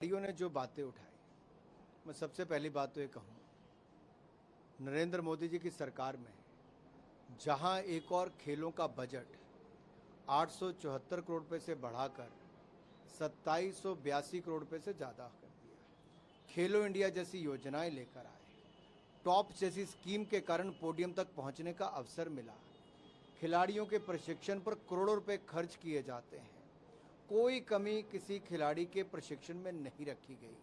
खिलाड़ियों ने जो बातें उठाई, मैं सबसे पहली बात तो ये कहूँ, नरेंद्र मोदी जी की सरकार में जहां एक और खेलों का बजट 874 करोड़ रुपए से बढ़ाकर 2782 करोड़ रुपए से ज़्यादा कर दिया, खेलो इंडिया जैसी योजनाएं लेकर आए, टॉप जैसी स्कीम के कारण पोडियम तक पहुंचने का अवसर मिला, खिलाड़ियों के प्रशिक्षण पर करोड़ों रुपए खर्च किए जाते हैं, कोई कमी किसी खिलाड़ी के प्रशिक्षण में नहीं रखी गई।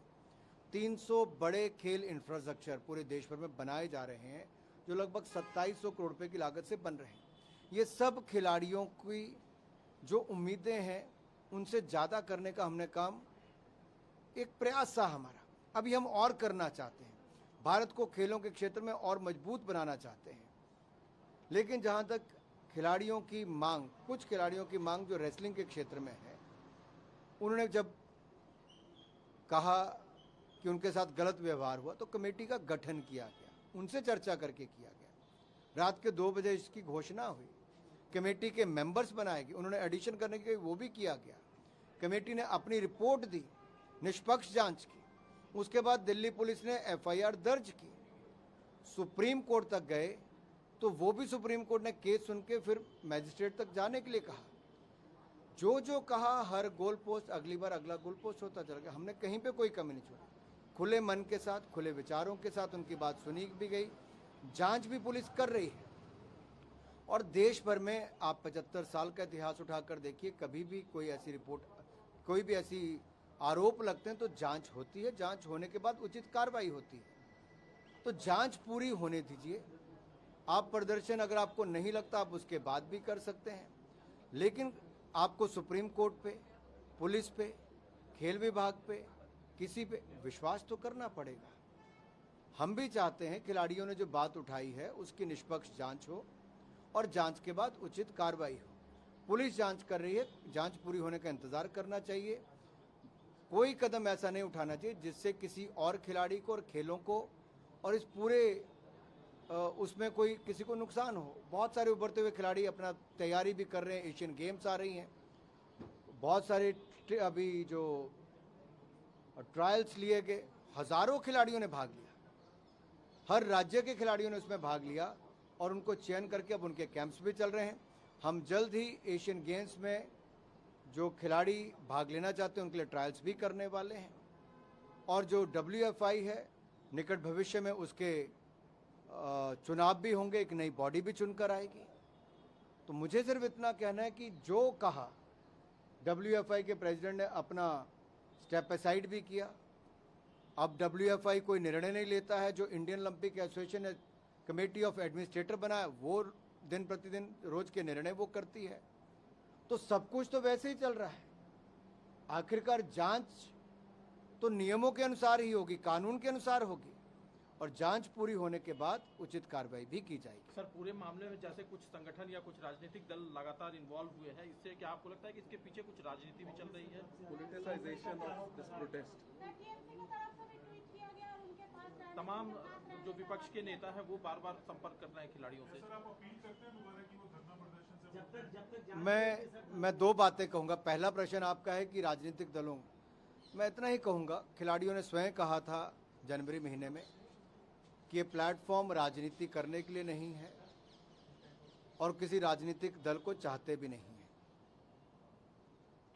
300 बड़े खेल इंफ्रास्ट्रक्चर पूरे देश भर में बनाए जा रहे हैं जो लगभग 2700 करोड़ रुपए की लागत से बन रहे हैं। ये सब खिलाड़ियों की जो उम्मीदें हैं उनसे ज़्यादा करने का हमने काम, एक प्रयास था हमारा। अभी हम और करना चाहते हैं, भारत को खेलों के क्षेत्र में और मजबूत बनाना चाहते हैं। लेकिन जहाँ तक खिलाड़ियों की मांग, कुछ खिलाड़ियों की मांग जो रेसलिंग के क्षेत्र में है, उन्होंने जब कहा कि उनके साथ गलत व्यवहार हुआ तो कमेटी का गठन किया गया, उनसे चर्चा करके किया गया। रात के 2 बजे इसकी घोषणा हुई, कमेटी के मेंबर्स बनाए गए, उन्होंने एडिशन करने के वो भी किया गया। कमेटी ने अपनी रिपोर्ट दी, निष्पक्ष जांच की। उसके बाद दिल्ली पुलिस ने एफआईआर दर्ज की, सुप्रीम कोर्ट तक गए तो वो भी सुप्रीम कोर्ट ने केस सुन के फिर मैजिस्ट्रेट तक जाने के लिए कहा। जो कहा, हर गोल पोस्ट अगली बार अगला गोल पोस्ट होता चला गया। हमने कहीं पे कोई कमी नहीं छोड़ी, खुले मन के साथ, खुले विचारों के साथ उनकी बात सुनी भी गई। जांच भी पुलिस कर रही है और देश भर में आप 75 साल का इतिहास उठाकर देखिए, कभी भी कोई ऐसी रिपोर्ट, कोई भी ऐसी आरोप लगते हैं तो जांच होती है, जांच होने के बाद उचित कार्रवाई होती है। तो जांच पूरी होने दीजिए। आप प्रदर्शन अगर आपको नहीं लगता आप उसके बाद भी कर सकते हैं, लेकिन आपको सुप्रीम कोर्ट पे, पुलिस पे, खेल विभाग पे, किसी पे विश्वास तो करना पड़ेगा। हम भी चाहते हैं खिलाड़ियों ने जो बात उठाई है उसकी निष्पक्ष जांच हो और जांच के बाद उचित कार्रवाई हो। पुलिस जांच कर रही है, जांच पूरी होने का इंतजार करना चाहिए। कोई कदम ऐसा नहीं उठाना चाहिए जिससे किसी और खिलाड़ी को और खेलों को और इस पूरे उसमें कोई किसी को नुकसान हो। बहुत सारे उभरते हुए खिलाड़ी अपना तैयारी भी कर रहे हैं, एशियन गेम्स आ रही हैं, बहुत सारे अभी जो ट्रायल्स लिए गए, हजारों खिलाड़ियों ने भाग लिया, हर राज्य के खिलाड़ियों ने उसमें भाग लिया और उनको चयन करके अब उनके कैंप्स भी चल रहे हैं। हम जल्द ही एशियन गेम्स में जो खिलाड़ी भाग लेना चाहते हैं उनके लिए ट्रायल्स भी करने वाले हैं और जो WFI है निकट भविष्य में उसके चुनाव भी होंगे, एक नई बॉडी भी चुनकर आएगी। तो मुझे सिर्फ इतना कहना है कि जो कहा, WFI के प्रेसिडेंट ने अपना स्टेप असाइड भी किया। अब WFI कोई निर्णय नहीं लेता है, जो इंडियन ओलंपिक एसोसिएशन ने कमेटी ऑफ एडमिनिस्ट्रेटर बनाया वो दिन प्रतिदिन रोज के निर्णय वो करती है। तो सब कुछ तो वैसे ही चल रहा है। आखिरकार जांच तो नियमों के अनुसार ही होगी, कानून के अनुसार होगी और जांच पूरी होने के बाद उचित कार्रवाई भी की जाएगी। सर, पूरे मामले में जैसे कुछ संगठन या कुछ राजनीतिक दल लगातार इन्वॉल्व हुए हैं, इससे क्या आपको लगता है कि इसके पीछे कुछ राजनीति भी चल रही है? Politicisation of this protest. तमाम जो विपक्ष के नेता हैं वो बार बार संपर्क कर रहे हैं खिलाड़ियों से। मैं 2 बातें कहूंगा। पहला प्रश्न आपका है कि राजनीतिक दलों, मैं इतना ही कहूंगा, खिलाड़ियों ने स्वयं कहा था जनवरी महीने में कि ये प्लेटफॉर्म राजनीति करने के लिए नहीं है और किसी राजनीतिक दल को चाहते भी नहीं है।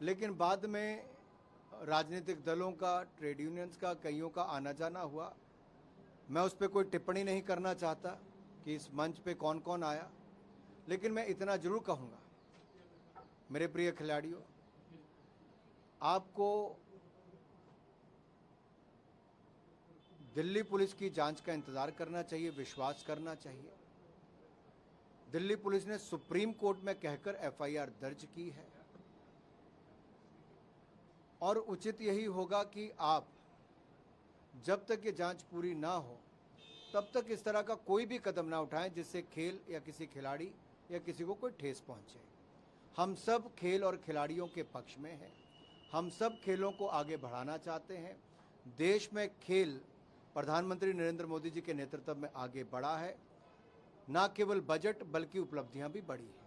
लेकिन बाद में राजनीतिक दलों का, ट्रेड यूनियंस का, कईयों का आना जाना हुआ। मैं उस पर कोई टिप्पणी नहीं करना चाहता कि इस मंच पे कौन कौन आया, लेकिन मैं इतना जरूर कहूँगा, मेरे प्रिय खिलाड़ियों, आपको दिल्ली पुलिस की जांच का इंतजार करना चाहिए, विश्वास करना चाहिए। दिल्ली पुलिस ने सुप्रीम कोर्ट में कहकर एफआईआर दर्ज की है और उचित यही होगा कि आप जब तक ये जांच पूरी ना हो तब तक इस तरह का कोई भी कदम ना उठाएं जिससे खेल या किसी खिलाड़ी या किसी को कोई ठेस पहुंचे। हम सब खेल और खिलाड़ियों के पक्ष में हैं, हम सब खेलों को आगे बढ़ाना चाहते हैं। देश में खेल प्रधानमंत्री नरेंद्र मोदी जी के नेतृत्व में आगे बढ़ा है, ना केवल बजट बल्कि उपलब्धियां भी बढ़ी है।